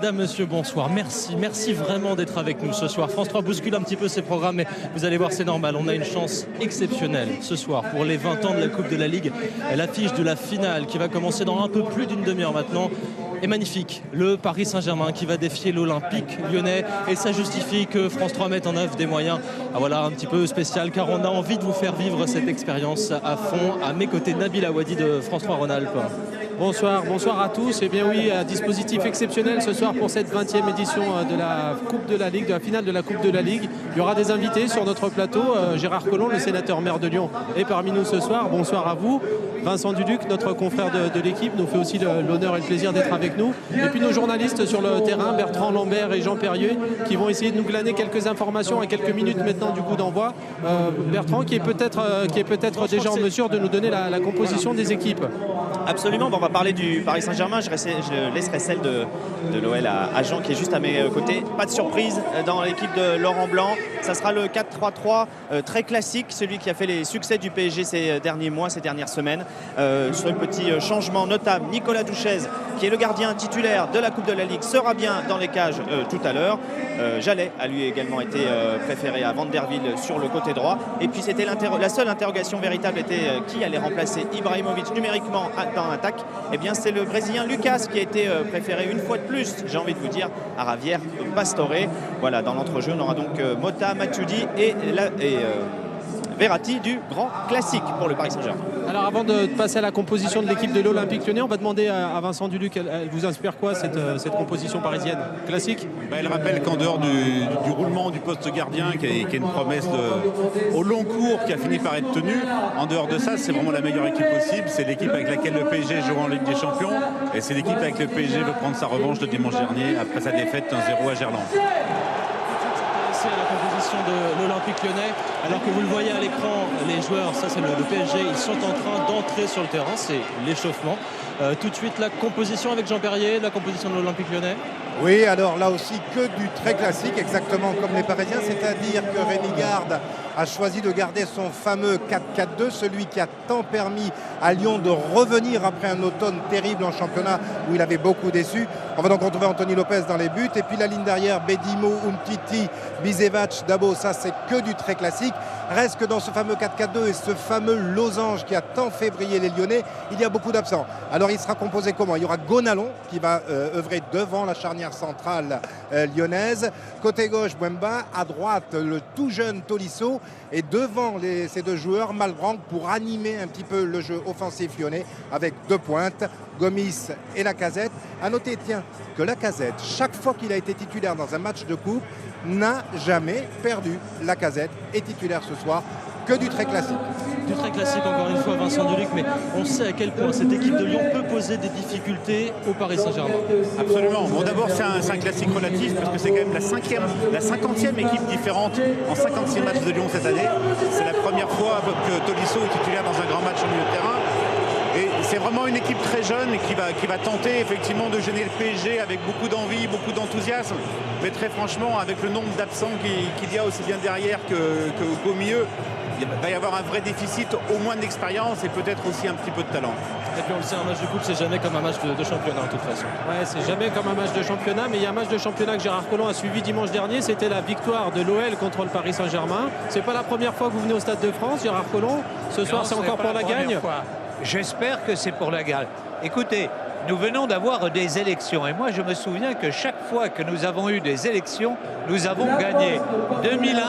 Madame, monsieur, bonsoir. Merci vraiment d'être avec nous ce soir. France 3 bouscule un petit peu ses programmes, mais vous allez voir, c'est normal. On a une chance exceptionnelle ce soir pour les 20 ans de la Coupe de la Ligue. L'affiche de la finale qui va commencer dans un peu plus d'une demi-heure maintenant est magnifique. Le Paris Saint-Germain qui va défier l'Olympique lyonnais, et ça justifie que France 3 mette en œuvre des moyens un petit peu spécial, car on a envie de vous faire vivre cette expérience à fond. À mes côtés, Nabil Awadi de France 3 Rhône-Alpes. Bonsoir à tous. Et bien oui, un dispositif exceptionnel ce soir pour cette 20e édition de la Coupe de la Ligue, de la finale de la Coupe de la Ligue. Il y aura des invités sur notre plateau. Gérard Collomb, le sénateur maire de Lyon, est parmi nous ce soir. Bonsoir à vous. Vincent Duluc, notre confrère de l'équipe, nous fait aussi l'honneur et le plaisir d'être avec nous. Et puis nos journalistes sur le terrain, Bertrand Lambert et Jean Perrieux, qui vont essayer de nous glaner quelques informations à quelques minutes maintenant du coup d'envoi. Bertrand qui est peut-être déjà en mesure de nous donner la composition des équipes. Absolument, on va parler du Paris Saint-Germain. Je laisserai celle de l'OL à Jean qui est juste à mes côtés. Pas de surprise dans l'équipe de Laurent Blanc. Ça sera le 4-3-3 très classique, celui qui a fait les succès du PSG ces derniers mois, ces dernières semaines. Sur un petit changement notable, Nicolas Douchez, qui est le gardien titulaire de la Coupe de la Ligue, sera bien dans les cages tout à l'heure. Jallet a lui également été préféré à Van der Ville sur le côté droit. Et puis c'était la seule interrogation véritable était qui allait remplacer Ibrahimovic numériquement dans l'attaque. Eh bien c'est le Brésilien Lucas qui a été préféré une fois de plus, j'ai envie de vous dire, à Javier Pastore. Voilà, dans l'entrejeu, on aura donc Mota, Matuidi et Verratti du grand classique pour le Paris Saint-Germain. Alors avant de passer à la composition de l'équipe de l'Olympique lyonnais, on va demander à Vincent Duluc, elle vous inspire quoi cette composition parisienne classique? Elle rappelle qu'en dehors du roulement du poste gardien, qui est une promesse au long cours qui a fini par être tenue, en dehors de ça, c'est vraiment la meilleure équipe possible. C'est l'équipe avec laquelle le PSG joue en Ligue des Champions, et c'est l'équipe avec laquelle le PSG veut prendre sa revanche le dimanche dernier après sa défaite 1-0 à Gerland. À la composition de l'Olympique lyonnais, alors que vous le voyez à l'écran, les joueurs, ça c'est le PSG, ils sont en train d'entrer sur le terrain, c'est l'échauffement. Tout de suite la composition avec Jean Perrier, la composition de l'Olympique lyonnais. Oui, alors là aussi que du très classique, exactement comme les Parisiens, c'est-à-dire que Rémi Garde a choisi de garder son fameux 4-4-2, celui qui a tant permis à Lyon de revenir après un automne terrible en championnat où il avait beaucoup déçu. On va donc retrouver Anthony Lopez dans les buts, et puis la ligne derrière, Bedimo, Umtiti, Bisevac, Dabo, ça c'est que du très classique. Reste que dans ce fameux 4-4-2 et ce fameux losange qui a tant fait briller les Lyonnais, il y a beaucoup d'absents. Alors il sera composé comment? Il y aura Gonalon qui va œuvrer devant la charnière centrale lyonnaise. Côté gauche, Bouemba. À droite, le tout jeune Tolisso. Et devant ces deux joueurs, Malbranc pour animer un petit peu le jeu offensif lyonnais avec deux pointes, Gomis et Lacazette. À noter, tiens, que Lacazette, chaque fois qu'il a été titulaire dans un match de coupe, n'a jamais perdu. Lacazette est titulaire ce soir, que du très classique. Du très classique encore une fois, Vincent Duluc, mais on sait à quel point cette équipe de Lyon peut poser des difficultés au Paris Saint-Germain. Absolument. Bon, d'abord c'est un classique relatif parce que c'est quand même la 50e équipe différente en 56 matchs de Lyon cette année. C'est la première fois que Tolisso est titulaire dans un grand match au milieu de terrain. Et c'est vraiment une équipe très jeune qui va tenter effectivement de gêner le PSG avec beaucoup d'envie, beaucoup d'enthousiasme. Mais très franchement, avec le nombre d'absents qu'il y a aussi bien derrière qu'au milieu, il va y avoir un vrai déficit, au moins d'expérience et peut-être aussi un petit peu de talent. Et puis on le sait, un match de coupe, c'est jamais comme un match de championnat de toute façon. Ouais, c'est jamais comme un match de championnat, mais il y a un match de championnat que Gérard Collomb a suivi dimanche dernier, c'était la victoire de l'OL contre le Paris Saint-Germain. C'est pas la première fois que vous venez au Stade de France, Gérard Collomb. Ce soir, c'est encore pour la gagne. J'espère que c'est pour la gagne. Écoutez, nous venons d'avoir des élections et moi je me souviens que chaque fois que nous avons eu des élections, nous avons gagné. 2001,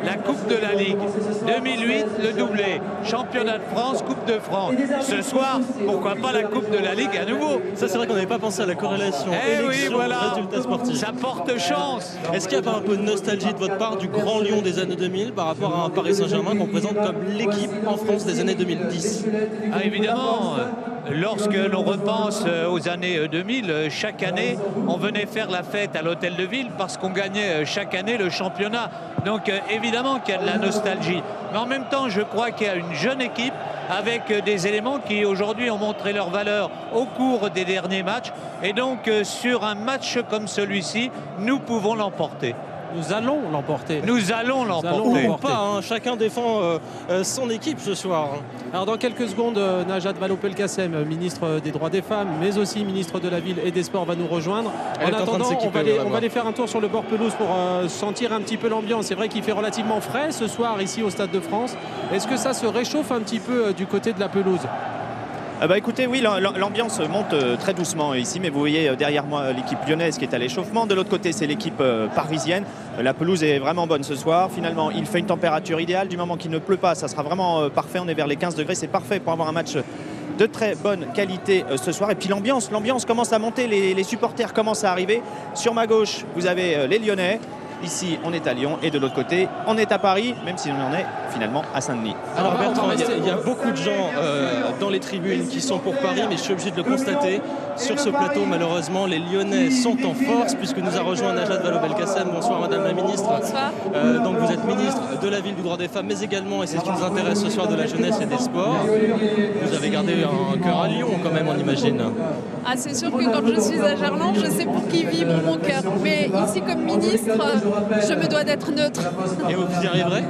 la Coupe de la Ligue. 2008, le doublé. Championnat de France, Coupe de France. Ce soir, pourquoi pas la Coupe de la Ligue à nouveau? Ça c'est vrai qu'on n'avait pas pensé à la corrélation. Oui, voilà. Résultat sportif. Ça porte chance. Est-ce qu'il y a pas un peu de nostalgie de votre part du grand Lyon des années 2000 par rapport à un Paris Saint-Germain qu'on présente comme l'équipe en France des années 2010? Ah, évidemment. Lorsque l'on repense aux années 2000, chaque année, on venait faire la fête à l'Hôtel de Ville parce qu'on gagnait chaque année le championnat. Donc évidemment qu'il y a de la nostalgie. Mais en même temps, je crois qu'il y a une jeune équipe avec des éléments qui aujourd'hui ont montré leur valeur au cours des derniers matchs. Et donc sur un match comme celui-ci, nous pouvons l'emporter. Nous allons l'emporter. Nous allons l'emporter. Ou pas, hein, chacun défend son équipe ce soir. Alors dans quelques secondes, Najat Vallaud-Belkacem, ministre des Droits des Femmes, mais aussi ministre de la Ville et des Sports, va nous rejoindre. Elle est En en train de attendant, s'équiper, on va aller faire un tour sur le bord pelouse pour sentir un petit peu l'ambiance. C'est vrai qu'il fait relativement frais ce soir ici au Stade de France. Est-ce que ça se réchauffe un petit peu du côté de la pelouse? Écoutez, oui, l'ambiance monte très doucement ici, mais vous voyez derrière moi l'équipe lyonnaise qui est à l'échauffement. De l'autre côté, c'est l'équipe parisienne. La pelouse est vraiment bonne ce soir. Finalement, il fait une température idéale. Du moment qu'il ne pleut pas, ça sera vraiment parfait. On est vers les 15 degrés. C'est parfait pour avoir un match de très bonne qualité ce soir. Et puis l'ambiance commence à monter. Les supporters commencent à arriver. Sur ma gauche, vous avez les Lyonnais. Ici, on est à Lyon et de l'autre côté, on est à Paris, même si on en est finalement à Saint-Denis. Alors Bertrand, il y a beaucoup de gens dans les tribunes qui sont pour Paris, mais je suis obligé de le constater. Sur ce plateau, malheureusement, les Lyonnais sont en force puisque nous a rejoint Najat Vallaud-Belkacem. Bonsoir Madame la Ministre. Bonsoir. Donc vous êtes ministre de la Ville, du droit des femmes, mais également, et c'est ce qui nous intéresse ce soir, de la jeunesse et des sports. Vous avez gardé un cœur à Lyon quand même, on imagine. Ah, c'est sûr que quand je suis à Gerland, je sais pour qui vibre mon cœur. Mais ici, comme ministre, je me dois d'être neutre. Et vous y arriverez?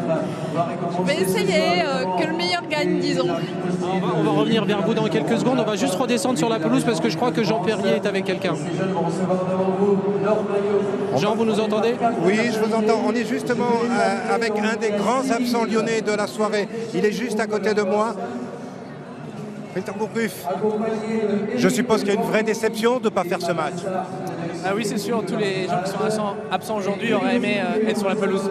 Je vais essayer que le meilleur gagne, disons. On va revenir vers vous dans quelques secondes. On va juste redescendre sur la pelouse parce que je crois que Jean Perrier est avec quelqu'un. Jean, vous nous entendez? Oui, je vous entends. On est justement avec un des grands absents lyonnais de la soirée. Il est juste à côté de moi. Peter Bourguff, je suppose qu'il y a une vraie déception de ne pas faire ce match. Ah oui, c'est sûr, tous les gens qui sont absents aujourd'hui auraient aimé être sur la pelouse.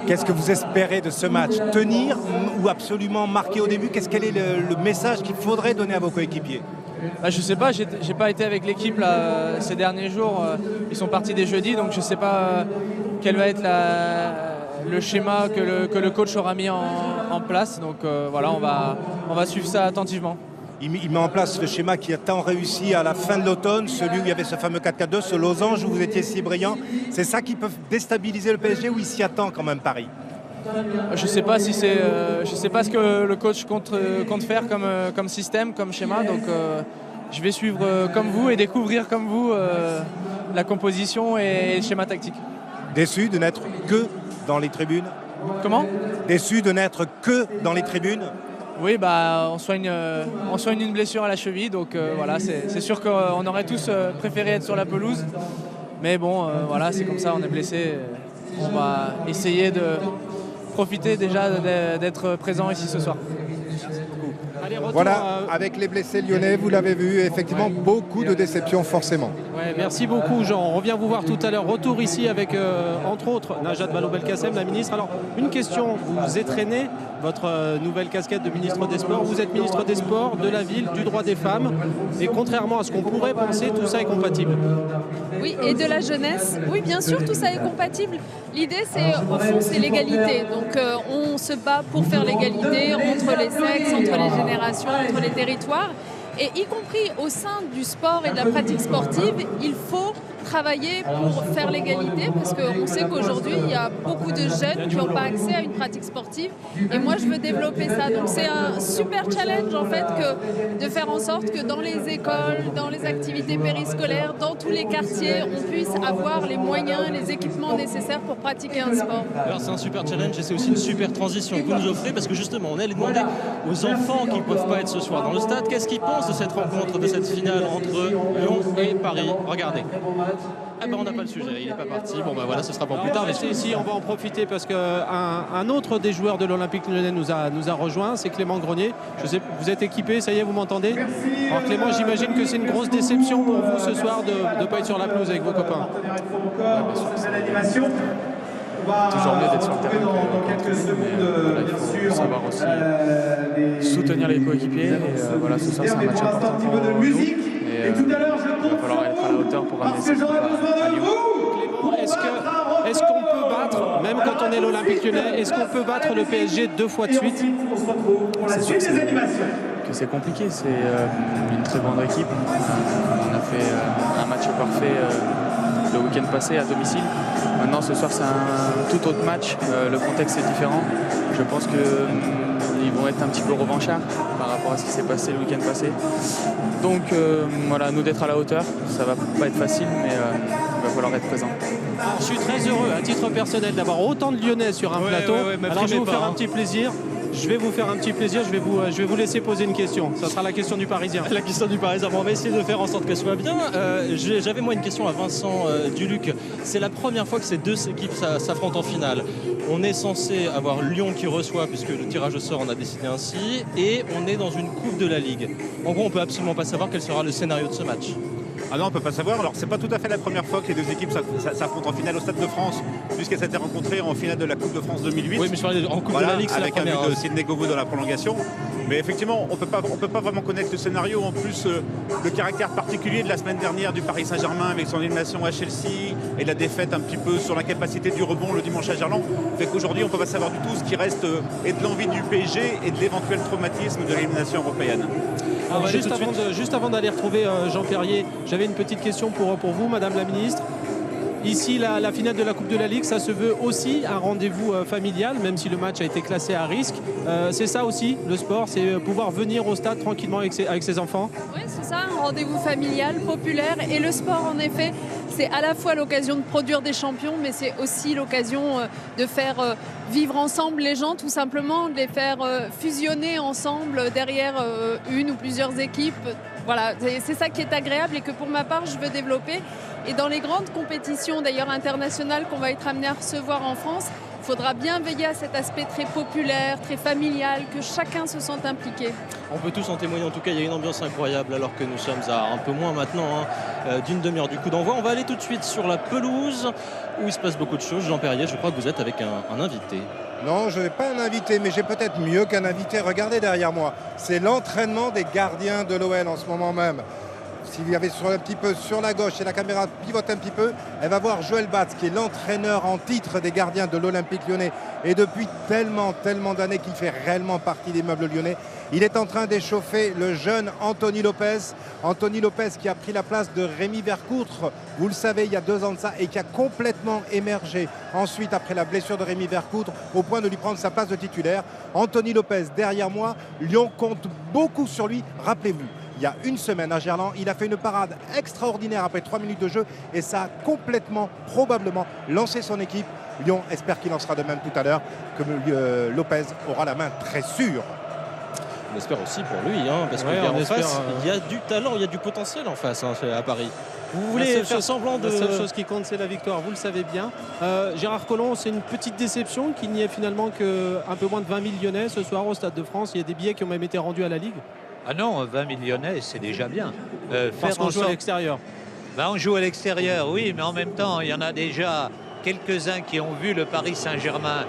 Qu'est-ce que vous espérez de ce match? Tenir ou absolument marquer au début? Quel est le message qu'il faudrait donner à vos coéquipiers? Je ne sais pas, j'ai pas été avec l'équipe là, ces derniers jours. Ils sont partis dès jeudi, donc je ne sais pas quel va être le schéma que le coach aura mis en place. Donc voilà, on va suivre ça attentivement. Il met en place le schéma qui a tant réussi à la fin de l'automne, celui où il y avait ce fameux 4-4-2, ce losange où vous étiez si brillant. C'est ça qui peut déstabiliser le PSG ou il s'y attend quand même Paris? Je sais pas si c'est, je sais pas ce que le coach compte faire comme système, comme schéma. Donc je vais suivre comme vous et découvrir comme vous la composition et le schéma tactique. Déçu de n'être que dans les tribunes? Comment? Déçu de n'être que dans les tribunes? Oui, on soigne une blessure à la cheville, donc voilà, c'est sûr qu'on aurait tous préféré être sur la pelouse. Mais bon, voilà, c'est comme ça, on est blessé. On va essayer de profiter déjà d'être présent ici ce soir. Allez, retour, voilà, avec les blessés lyonnais, vous l'avez vu, effectivement, beaucoup de déceptions forcément. Ouais, merci beaucoup Jean, on revient vous voir tout à l'heure. Retour ici avec, entre autres, Najat Vallaud-Belkacem, la ministre. Alors, une question, vous étrenez votre nouvelle casquette de ministre des Sports. Vous êtes ministre des Sports, de la Ville, du droit des femmes. Et contrairement à ce qu'on pourrait penser, tout ça est compatible. Oui, et de la jeunesse. Oui, bien sûr, tout ça est compatible. L'idée, au fond, c'est l'égalité. Donc, on se bat pour faire l'égalité entre les sexes, entre les générations, entre les territoires. Et y compris au sein du sport et de la pratique sportive, il faut travailler pour faire l'égalité parce qu'on sait qu'aujourd'hui, il y a beaucoup de jeunes qui n'ont pas accès à une pratique sportive. Et moi, je veux développer ça. Donc, c'est un super challenge, en fait, de faire en sorte que dans les écoles, dans les activités périscolaires, dans tous les quartiers, on puisse avoir les moyens, les équipements nécessaires pour pratiquer un sport. Alors, c'est un super challenge et c'est aussi une super transition que vous nous offrez parce que justement, on est allé demander aux enfants qui ne peuvent pas être ce soir dans le stade, qu'est-ce qu'ils pensent de cette rencontre, de cette finale entre Lyon et Paris. Regardez. Ah ben on n'a pas le sujet, il n'est pas parti. Bon ben voilà, ce sera pour plus tard. Mais ici, on va en profiter parce qu'un autre des joueurs de l'Olympique Lyonnais nous a rejoint, c'est Clément Grenier. Je sais, vous êtes équipé, ça y est, vous m'entendez? Alors Clément, j'imagine que c'est une grosse déception pour vous ce soir de ne pas être sur la pelouse avec vos copains. Toujours mieux d'être sur le terrain mais il faut savoir aussi soutenir les coéquipiers et voilà, ce soir c'est un match important pour nous et il va falloir être à la hauteur pour ramener cette coupe à Lyon. Clément, est-ce qu'on peut battre, même quand on est l'Olympique Lyonnais, est-ce qu'on peut battre le PSG 2 fois de suite? C'est sûr que c'est compliqué, c'est une très grande équipe. On a fait un match parfait le week-end passé à domicile. Maintenant ce soir c'est un tout autre match, le contexte est différent. Je pense qu'ils vont être un petit peu revanchards par rapport à ce qui s'est passé le week-end passé. Donc voilà, nous d'être à la hauteur, ça va pas être facile mais il va falloir être présent. Je suis très heureux à titre personnel d'avoir autant de Lyonnais sur un plateau. Alors je vais vous faire un petit plaisir. Je vais vous laisser laisser poser une question. Ça sera la question du Parisien. La question du Parisien. Bon, on va essayer de faire en sorte qu'elle soit bien. J'avais moi une question à Vincent Duluc. C'est la première fois que ces deux équipes s'affrontent en finale. On est censé avoir Lyon qui reçoit, puisque le tirage au sort on a décidé ainsi, et on est dans une coupe de la Ligue. En gros, on peut absolument pas savoir quel sera le scénario de ce match. Ah non, on ne peut pas savoir. Alors, c'est pas tout à fait la première fois que les deux équipes s'affrontent en finale au Stade de France, puisqu'elles s'étaient rencontrées en finale de la Coupe de France 2008. Oui, mais je parlais en Coupe de la Ligue, c'est la première. Avec un but de Sidney Govou dans la prolongation. Mais effectivement, on peut pas vraiment connaître le scénario. En plus, le caractère particulier de la semaine dernière du Paris Saint-Germain avec son élimination à Chelsea et la défaite un petit peu sur l'incapacité du rebond le dimanche à Gerland fait qu'aujourd'hui, on ne peut pas savoir du tout ce qui reste et de l'envie du PSG et de l'éventuel traumatisme de l'élimination européenne. Alors, juste avant d'aller retrouver Jean Perrier, j'avais une petite question pour vous, Madame la Ministre. Ici, la finale de la Coupe de la Ligue, ça se veut aussi un rendez-vous familial, même si le match a été classé à risque. C'est ça aussi, le sport, c'est pouvoir venir au stade tranquillement avec ses enfants. Oui, c'est ça, un rendez-vous familial, populaire. Et le sport, en effet, c'est à la fois l'occasion de produire des champions, mais c'est aussi l'occasion de faire vivre ensemble les gens, tout simplement, de les faire fusionner ensemble derrière une ou plusieurs équipes. Voilà, c'est ça qui est agréable et que pour ma part, je veux développer. Et dans les grandes compétitions, d'ailleurs internationales, qu'on va être amené à recevoir en France, il faudra bien veiller à cet aspect très populaire, très familial, que chacun se sente impliqué. On peut tous en témoigner, en tout cas il y a une ambiance incroyable alors que nous sommes à un peu moins maintenant d'une demi-heure du coup d'envoi. On va aller tout de suite sur la pelouse où il se passe beaucoup de choses. Jean Perrier, je crois que vous êtes avec un invité. Non, je n'ai pas un invité, mais j'ai peut-être mieux qu'un invité. Regardez derrière moi, c'est l'entraînement des gardiens de l'OL en ce moment même. S'il y avait un petit peu sur la gauche et la caméra pivote un petit peu, elle va voir Joël Batz qui est l'entraîneur en titre des gardiens de l'Olympique lyonnais et depuis tellement d'années qu'il fait réellement partie des meubles lyonnais. Il est en train d'échauffer le jeune Anthony Lopez. Anthony Lopez qui a pris la place de Rémi Vercouttre, vous le savez, il y a 2 ans de ça, et qui a complètement émergé ensuite après la blessure de Rémi Vercouttre au point de lui prendre sa place de titulaire. Anthony Lopez derrière moi, Lyon compte beaucoup sur lui. Rappelez-vous, il y a une semaine à Gerland, il a fait une parade extraordinaire après 3 minutes de jeu et ça a complètement, probablement lancé son équipe. Lyon espère qu'il en sera de même tout à l'heure, que Lopez aura la main très sûre. On espère aussi pour lui, parce qu'en face, il y a du talent, il y a du potentiel en face à Paris. Vous voulez faire semblant de... La seule chose qui compte, c'est la victoire, vous le savez bien. Gérard Collomb, c'est une petite déception qu'il n'y ait finalement qu'un peu moins de 20 000 Lyonnais ce soir au Stade de France. Il y a des billets qui ont même été rendus à la Ligue. Ah non, 20 000 Lyonnais, c'est déjà bien. Parce qu'on joue à l'extérieur. On joue à l'extérieur, oui, mais en même temps, il y en a déjà quelques-uns qui ont vu le Paris Saint-Germain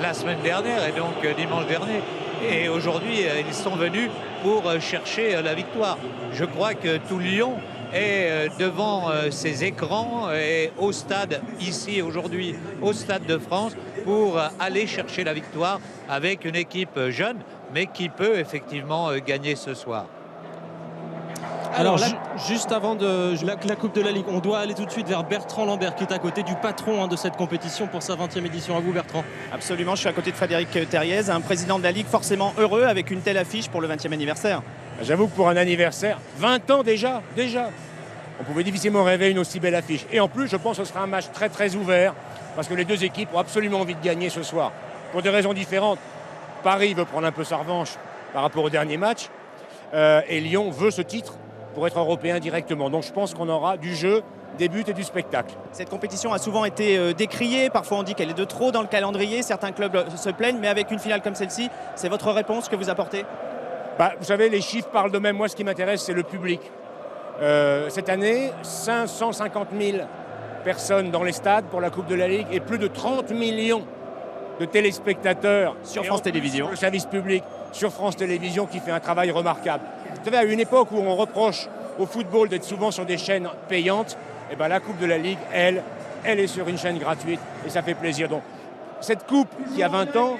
la semaine dernière et donc dimanche dernier. Et aujourd'hui, ils sont venus pour chercher la victoire. Je crois que tout Lyon est devant ses écrans et au stade, ici aujourd'hui, au Stade de France, pour aller chercher la victoire avec une équipe jeune, mais qui peut effectivement gagner ce soir. Alors, juste avant la Coupe de la Ligue, on doit aller tout de suite vers Bertrand Lambert qui est à côté du patron de cette compétition pour sa 20e édition. À vous Bertrand. Absolument, je suis à côté de Frédéric Terriez, un président de la Ligue forcément heureux avec une telle affiche pour le 20e anniversaire. J'avoue que pour un anniversaire, 20 ans déjà, on pouvait difficilement rêver une aussi belle affiche. Et en plus, je pense que ce sera un match très ouvert parce que les deux équipes ont absolument envie de gagner ce soir. Pour des raisons différentes. Paris veut prendre un peu sa revanche par rapport au dernier match et Lyon veut ce titre pour être européen directement. Donc je pense qu'on aura du jeu, des buts et du spectacle. Cette compétition a souvent été décriée, parfois on dit qu'elle est de trop dans le calendrier, certains clubs se plaignent, mais avec une finale comme celle-ci, c'est votre réponse que vous apportez? Vous savez, les chiffres parlent d'eux-mêmes. Moi, ce qui m'intéresse, c'est le public. Cette année, 550 000 personnes dans les stades pour la Coupe de la Ligue et plus de 30 millions de téléspectateurs sur France Télévisions. Le service public sur France Télévisions qui fait un travail remarquable. Vous savez, à une époque où on reproche au football d'être souvent sur des chaînes payantes, la Coupe de la Ligue, elle est sur une chaîne gratuite et ça fait plaisir. Donc, cette Coupe qui a 20 ans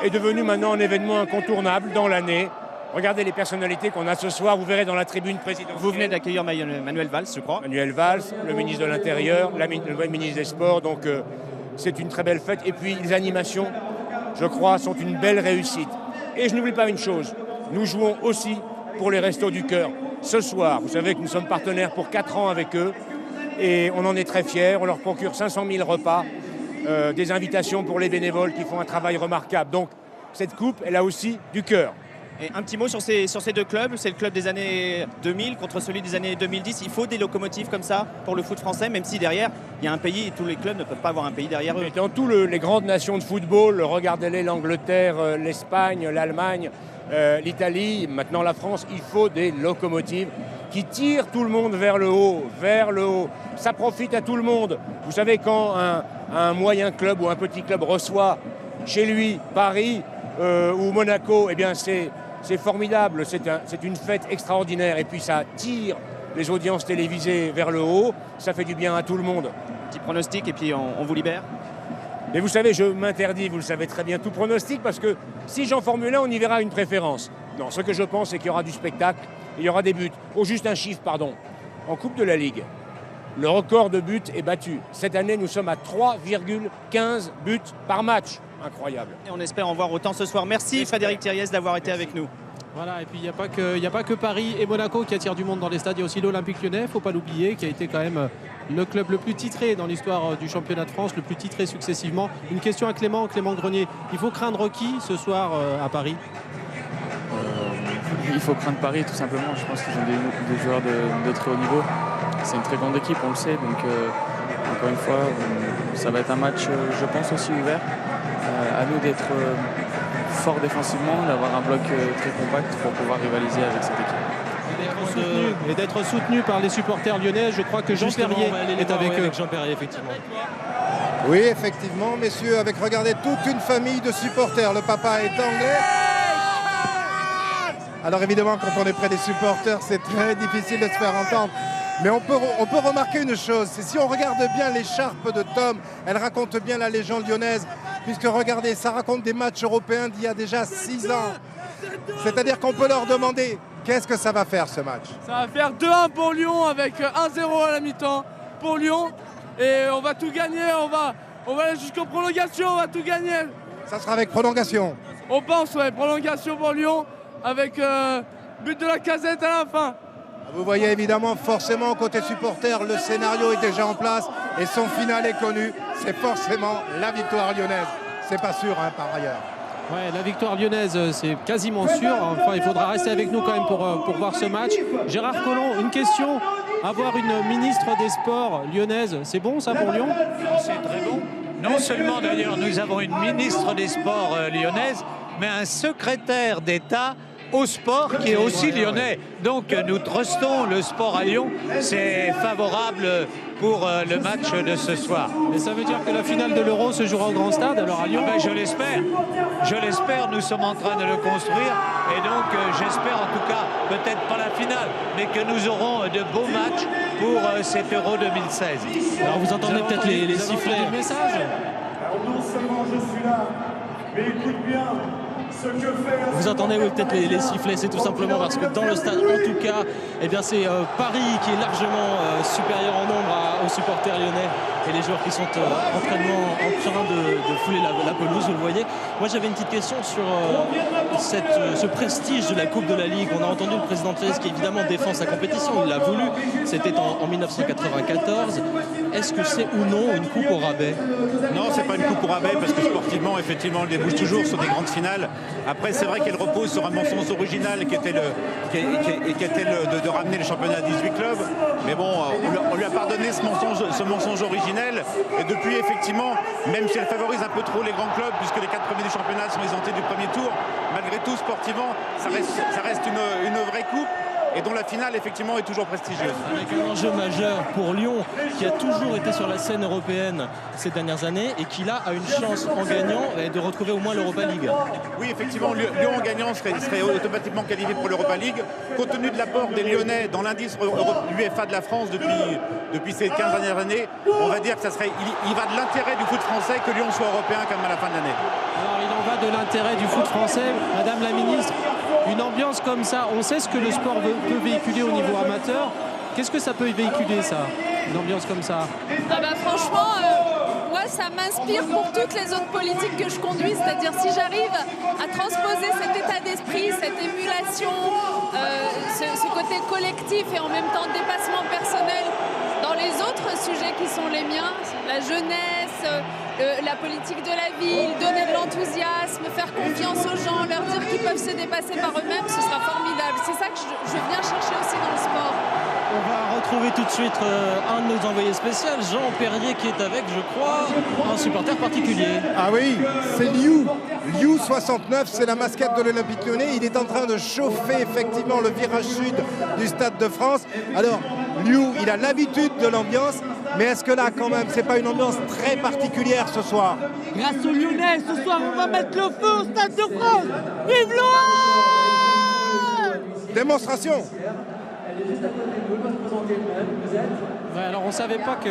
est devenue maintenant un événement incontournable dans l'année. Regardez les personnalités qu'on a ce soir, vous verrez dans la tribune présidentielle. Vous venez d'accueillir Manuel Valls, je crois. Manuel Valls, le ministre de l'Intérieur, le ministre des Sports, donc c'est une très belle fête. Et puis les animations, je crois, sont une belle réussite. Et je n'oublie pas une chose, nous jouons aussi pour les Restos du Cœur. Ce soir, vous savez que nous sommes partenaires pour 4 ans avec eux. et on en est très fiers. On leur procure 500 000 repas, des invitations pour les bénévoles qui font un travail remarquable. Donc cette coupe, elle a aussi du cœur. Et un petit mot sur ces deux clubs. C'est le club des années 2000 contre celui des années 2010. Il faut des locomotives comme ça pour le foot français, même si derrière, il y a un pays et tous les clubs ne peuvent pas avoir un pays derrière eux. Et dans toutes les grandes nations de football, regardez-les, l'Angleterre, l'Espagne, l'Allemagne, l'Italie, maintenant la France, il faut des locomotives qui tirent tout le monde vers le haut, vers le haut. Ça profite à tout le monde. Vous savez, quand un moyen club ou un petit club reçoit chez lui Paris ou Monaco, eh bien c'est formidable, c'est une fête extraordinaire. Et puis ça tire les audiences télévisées vers le haut, ça fait du bien à tout le monde. Petit pronostic et puis on vous libère. Mais vous savez, je m'interdis, vous le savez très bien, tout pronostic, parce que si j'en formule un, on y verra une préférence. Non, ce que je pense, c'est qu'il y aura du spectacle, il y aura des buts. Oh, juste un chiffre, pardon. En Coupe de la Ligue, le record de buts est battu. Cette année, nous sommes à 3,15 buts par match. Incroyable. Et on espère en voir autant ce soir. Merci Frédéric Thiriez d'avoir été avec nous. Voilà, et puis il n'y a pas que Paris et Monaco qui attirent du monde dans les stades. Il y a aussi l'Olympique Lyonnais, il ne faut pas l'oublier, qui a été quand même le club le plus titré dans l'histoire du championnat de France, le plus titré successivement. Une question à Clément Grenier. Il faut craindre qui ce soir à Paris? Il faut craindre Paris tout simplement. Je pense qu'ils ont des joueurs de très haut niveau. C'est une très grande équipe, on le sait. Donc encore une fois, ça va être un match, je pense, aussi ouvert. À nous d'être forts défensivement, d'avoir un bloc très compact pour pouvoir rivaliser avec cette équipe. Et d'être soutenu par les supporters lyonnais. Je crois que Jean Perrier est avec eux. Jean Perrier, effectivement. Oui, effectivement, messieurs, avec, regardez, toute une famille de supporters. Le papa est anglais. Alors évidemment, quand on est près des supporters, c'est très difficile de se faire entendre. Mais on peut remarquer une chose, c'est si on regarde bien l'écharpe de Tom, elle raconte bien la légende lyonnaise, puisque regardez, ça raconte des matchs européens d'il y a déjà 6 ans. C'est-à-dire qu'on peut leur demander, qu'est-ce que ça va faire ce match? Ça va faire 2-1 pour Lyon avec 1-0 à la mi-temps pour Lyon. Et on va tout gagner, on va aller jusqu'aux prolongations, on va tout gagner. Ça sera avec prolongation? On pense, ouais, prolongation pour Lyon avec but de la Casette à la fin. Vous voyez évidemment, forcément, côté supporter, le scénario est déjà en place et son final est connu. C'est forcément la victoire lyonnaise. C'est pas sûr, hein, par ailleurs. Ouais, la victoire lyonnaise, c'est quasiment sûr. Enfin, il faudra rester avec nous quand même pour voir ce match. Gérard Collomb, une question. Avoir une ministre des Sports lyonnaise, c'est bon ça pour Lyon? C'est très bon. Non seulement d'ailleurs nous avons une ministre des Sports lyonnaise, mais un secrétaire d'État au sport qui est aussi lyonnais. Donc nous trustons le sport à Lyon. C'est favorable pour le match de ce soir. Et ça veut dire que la finale de l'Euro se jouera au Grand Stade alors à Lyon? Je l'espère. Je l'espère. Nous sommes en train de le construire. Et donc j'espère en tout cas, peut-être pas la finale, mais que nous aurons de beaux matchs pour cet Euro 2016. Alors vous entendez peut-être les sifflets. Le message. Non seulement je suis là, mais écoute bien. Vous entendez peut-être les sifflets, c'est tout simplement parce que dans le stade, en tout cas, eh bien c'est Paris qui est largement supérieur en nombre aux supporters lyonnais et les joueurs qui sont en train de fouler la pelouse, vous le voyez. Moi j'avais une petite question sur ce prestige de la Coupe de la Ligue. On a entendu le président Thiriez qui évidemment défend sa compétition, il l'a voulu, c'était en 1994. Est-ce que c'est ou non une coupe au rabais? Non, c'est pas une coupe au rabais parce que sportivement, effectivement, on débouche toujours sur des grandes finales. Après, c'est vrai qu'elle repose sur un mensonge original qui était de ramener le championnat à 18 clubs. Mais bon, on lui a pardonné ce mensonge originel. Et depuis, effectivement, même si elle favorise un peu trop les grands clubs, puisque les 4 premiers du championnat sont exemptés du premier tour, malgré tout, sportivement, ça reste une vraie coupe. Et dont la finale, effectivement, est toujours prestigieuse. Avec un enjeu majeur pour Lyon, qui a toujours été sur la scène européenne ces dernières années, et qui là a une chance en gagnant de retrouver au moins l'Europa League. Oui, effectivement, Lyon en gagnant serait automatiquement qualifié pour l'Europa League. Compte tenu de l'apport des Lyonnais dans l'indice UEFA de la France depuis ces 15 dernières années, on va dire que il va de l'intérêt du foot français que Lyon soit européen quand même à la fin de l'année. Alors il en va de l'intérêt du foot français, Madame la Ministre. Une ambiance comme ça, on sait ce que le sport peut véhiculer au niveau amateur. Qu'est-ce que ça peut véhiculer, ça, une ambiance comme ça? Franchement, moi, ça m'inspire pour toutes les autres politiques que je conduis. C'est-à-dire, si j'arrive à transposer cet état d'esprit, cette émulation, ce côté collectif et en même temps dépassement personnel dans les autres sujets qui sont les miens, la jeunesse, la politique de la ville, donner de l'enthousiasme, faire confiance aux gens, leur dire qu'ils peuvent se dépasser par eux-mêmes, ce sera formidable. C'est ça que je viens chercher aussi dans le sport. On va retrouver tout de suite un de nos envoyés spéciaux, Jean Perrier, qui est avec, je crois, un supporter particulier. Ah oui, c'est Liu. Liu 69, c'est la mascotte de l'Olympique Lyonnais. Il est en train de chauffer effectivement le virage sud du Stade de France. Alors, Liu, il a l'habitude de l'ambiance, mais est-ce que là, quand même, c'est pas une ambiance très particulière ce soir? Grâce aux Lyonnais, ce soir, on va mettre le feu au Stade de France. Vive l'OM! Démonstration. Ouais, alors on savait pas que...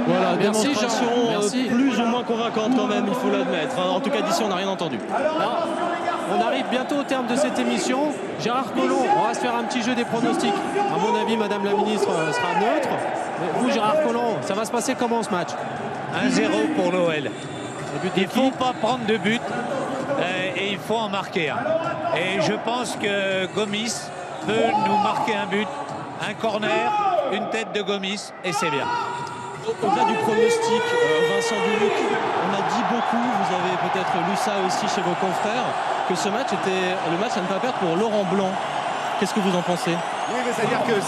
Voilà, Merci, démonstration Jean. Merci. plus ou moins convaincante quand même, il faut l'admettre. En tout cas, d'ici, on n'a rien entendu. Alors, on arrive bientôt au terme de cette émission. Gérard Collomb, on va se faire un petit jeu des pronostics. À mon avis, Madame la Ministre sera neutre. Mais vous, Gérard Collomb, ça va se passer comment ce match? 1-0 pour l'OL. Il ne faut pas prendre de but et il faut en marquer un. Et je pense que Gomis peut nous marquer un but, un corner, une tête de Gomis, et c'est bien. Au-delà du pronostic, Vincent Duluc, on a dit beaucoup, vous avez peut-être lu ça aussi chez vos confrères, que ce match était le match à ne pas perdre pour Laurent Blanc. Qu'est-ce que vous en pensez? Oui, mais c'est-à-dire que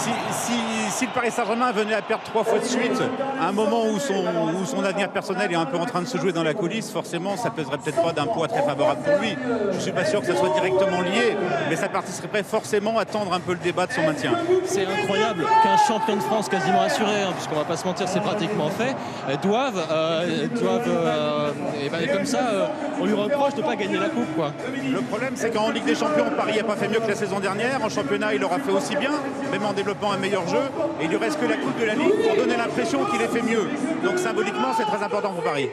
si le Paris Saint-Germain venait à perdre 3 fois de suite, à un moment où son avenir personnel est un peu en train de se jouer dans la coulisse, forcément, ça pèserait peut-être pas d'un poids très favorable pour lui. Je ne suis pas sûr que ça soit directement lié, mais ça participerait forcément à tendre un peu le débat de son maintien. C'est incroyable qu'un champion de France quasiment assuré, puisqu'on ne va pas se mentir, c'est pratiquement fait, doivent et ben, comme ça, on lui reproche de ne pas gagner la coupe, quoi. Le problème, c'est qu'en Ligue des Champions, Paris n'a pas fait mieux que la saison dernière. En championnat, il aura fait aussi bien, même en développant un meilleur jeu. Et il lui reste que la Coupe de la Ligue pour donner l'impression qu'il ait fait mieux. Donc symboliquement, c'est très important pour Paris.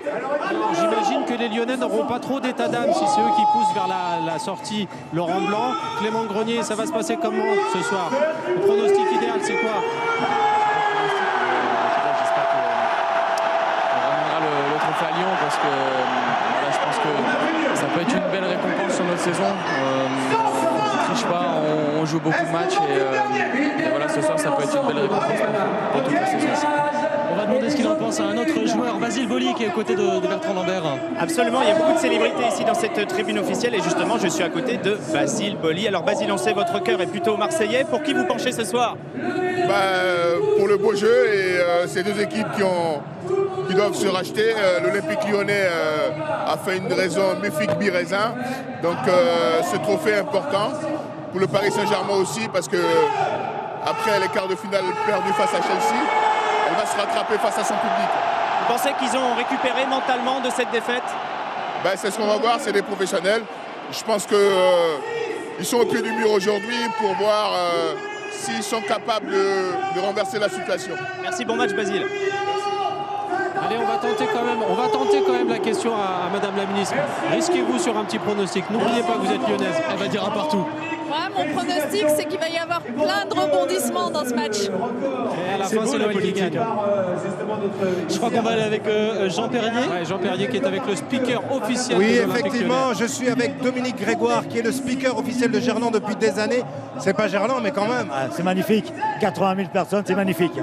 J'imagine que les Lyonnais n'auront pas trop d'état d'âme si c'est eux qui poussent vers la sortie. Laurent Blanc, Clément Grenier, ça va se passer comment ce soir? Le pronostic idéal, c'est quoi? J'espère qu'on ramènera le trophée à Lyon parce que voilà, je pense que ça peut être une belle récompense sur notre saison. On ne triche pas, on joue beaucoup de matchs et voilà, ce soir ça peut être une belle récompense pour toute la saison. On va demander ce qu'il en pense à un autre joueur, Basile Boli, qui est aux côtés de Bertrand Lambert. Absolument, il y a beaucoup de célébrités ici dans cette tribune officielle et justement je suis à côté de Basile Boli. Alors Basile, on sait votre cœur est plutôt marseillais. Pour qui vous penchez ce soir? Pour le beau jeu et ces deux équipes qui doivent se racheter. L'Olympique Lyonnais a fait une raison méfique bi-raisin. Donc ce trophée est important pour le Paris Saint-Germain aussi parce que après les quarts de finale perdus face à Chelsea, elle va se rattraper face à son public. Vous pensez qu'ils ont récupéré mentalement de cette défaite? C'est ce qu'on va voir, c'est des professionnels. Je pense qu'ils sont au pied du mur aujourd'hui pour voir s'ils sont capables de renverser la situation. Merci, bon match Basile. Allez, on va tenter quand même la question à Madame la Ministre. Risquez-vous sur un petit pronostic. N'oubliez pas que vous êtes lyonnaise. Elle va dire un partout. Ouais, mon pronostic, c'est qu'il va y avoir plein de rebondissements dans ce match. Et à la fin, c'est l'OL qui gagne. Je crois qu'on va aller avec Jean Perrier. Ouais, Jean Perrier qui est avec le speaker officiel. Oui, de l'Olympique effectivement, Lyonnais. je suis avec Dominique Grégoire qui est le speaker officiel de Gerland depuis des années. C'est pas Gerland, mais quand même. C'est magnifique. 80 000 personnes, c'est magnifique.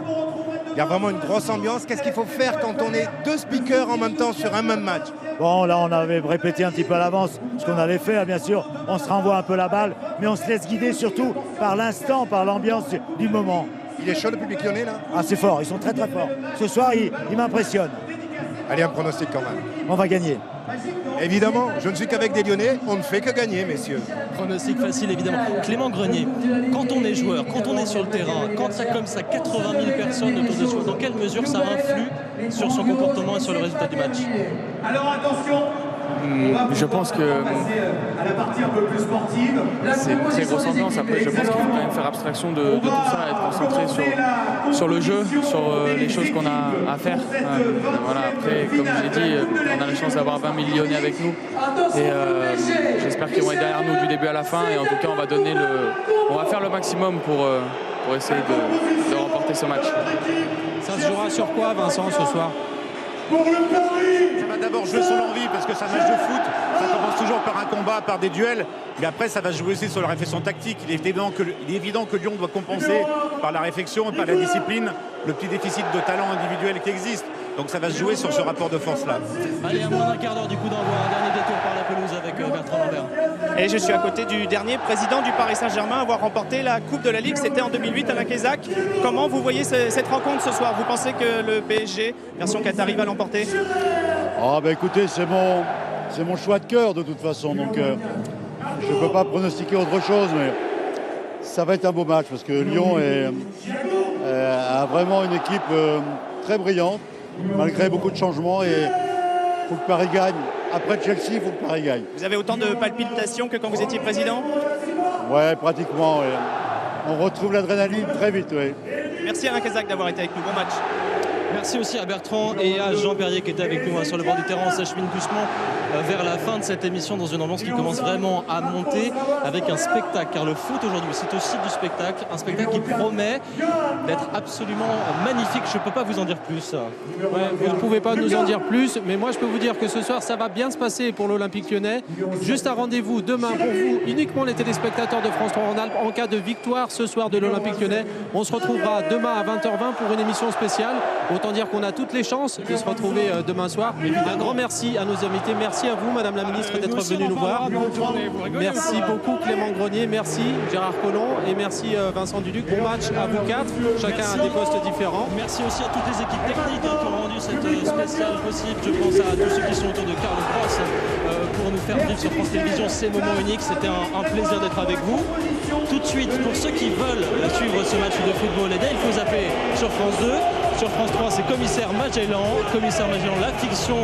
Il y a vraiment une grosse ambiance. Qu'est-ce qu'il faut faire quand on est deux speakers en même temps sur un même match? Bon, là, on avait répété un petit peu à l'avance ce qu'on avait fait, bien sûr. On se renvoie un peu la balle, mais on se laisse guider surtout par l'instant, par l'ambiance du moment. Il est chaud, le public lyonnais, là? Ah, c'est fort, ils sont très très forts. Ce soir, ils m'impressionnent. Allez, un pronostic quand même. On va gagner. Évidemment, je ne suis qu'avec des Lyonnais, on ne fait que gagner, messieurs. Pronostic facile, évidemment. Clément Grenier, quand on est joueur, quand on est sur le terrain, quand il y a comme ça 80 000 personnes autour de soi, dans quelle mesure ça influe sur son comportement et sur le résultat du match? Alors attention, Je pense que c'est une très grosse ambiance. Après, je pense qu'il faut quand même faire abstraction de tout ça, être concentré sur le jeu, sur les choses qu'on a à faire. Voilà, après, comme j'ai dit, on a la chance d'avoir 20 000 Lyonnais avec nous. Et j'espère qu'ils vont être derrière nous du début à la fin. Et en tout cas, on va faire le maximum pour essayer de remporter ce match. Ça se jouera sur quoi, Vincent, ce soir? Ça va d'abord jouer sur l'envie parce que c'est un match de foot. Ça commence toujours par un combat, par des duels. Mais après, ça va jouer aussi sur la réflexion tactique. Il est évident que Lyon doit compenser par la réflexion et par la discipline le petit déficit de talent individuel qui existe. Donc ça va se jouer sur ce rapport de force-là. Allez, à moins d'un quart d'heure du coup d'envoi, un dernier détour par la pelouse avec Bertrand Lambert. Et je suis à côté du dernier président du Paris Saint-Germain à avoir remporté la Coupe de la Ligue. C'était en 2008 à la Kézak. Comment vous voyez cette rencontre ce soir? Vous pensez que le PSG, version Qatari, va l'emporter? Écoutez, c'est mon choix de cœur de toute façon. Donc je ne peux pas pronostiquer autre chose, mais ça va être un beau match parce que Lyon a vraiment une équipe très brillante, malgré beaucoup de changements, et il faut que Paris gagne. Après Chelsea, il faut que Paris gagne. Vous avez autant de palpitations que quand vous étiez président? Ouais, pratiquement. Ouais. On retrouve l'adrénaline très vite. Ouais. Merci Alain Kézak d'avoir été avec nous. Bon match. Merci aussi à Bertrand et à Jean Perrier qui était avec nous sur le bord du terrain. On s'achemine doucement vers la fin de cette émission dans une ambiance qui commence vraiment à monter avec un spectacle. Car le foot aujourd'hui, c'est aussi du spectacle. Un spectacle qui promet d'être absolument magnifique. Je ne peux pas vous en dire plus. Ouais, vous ne pouvez pas nous en dire plus, mais moi je peux vous dire que ce soir ça va bien se passer pour l'Olympique Lyonnais. Juste un rendez-vous demain pour vous, uniquement les téléspectateurs de France 3 Rhône-Alpes, en cas de victoire ce soir de l'Olympique Lyonnais. On se retrouvera demain à 20h20 pour une émission spéciale. Autant dire qu'on a toutes les chances de se retrouver demain soir. Un grand merci à nos invités. Merci à vous, Madame la Ministre, d'être venue nous voir. Merci beaucoup, Clément Grenier. Merci, Gérard Collomb. Et merci, Vincent Duduc. Bon match à vous quatre. Chacun a des postes différents. Merci aussi à toutes les équipes techniques qui ont rendu cette spéciale possible. Je pense à tous ceux qui sont autour de Carlos Cross pour nous faire vivre sur France Télévisions ces moments uniques. C'était un plaisir d'être avec vous. Tout de suite, pour ceux qui veulent suivre ce match de football, il faut zapper sur France 2. Sur France 3, c'est Commissaire Magellan. Commissaire Magellan, la fiction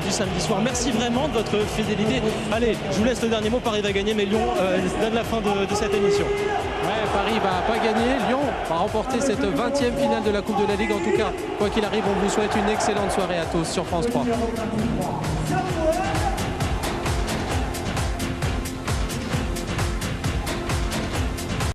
du samedi soir. Merci vraiment de votre fidélité. Allez, je vous laisse le dernier mot. Paris va gagner, mais Lyon donne la fin de cette émission. Ouais, Paris va pas gagner. Lyon va remporter cette 20e finale de la Coupe de la Ligue. En tout cas, quoi qu'il arrive, on vous souhaite une excellente soirée à tous sur France 3.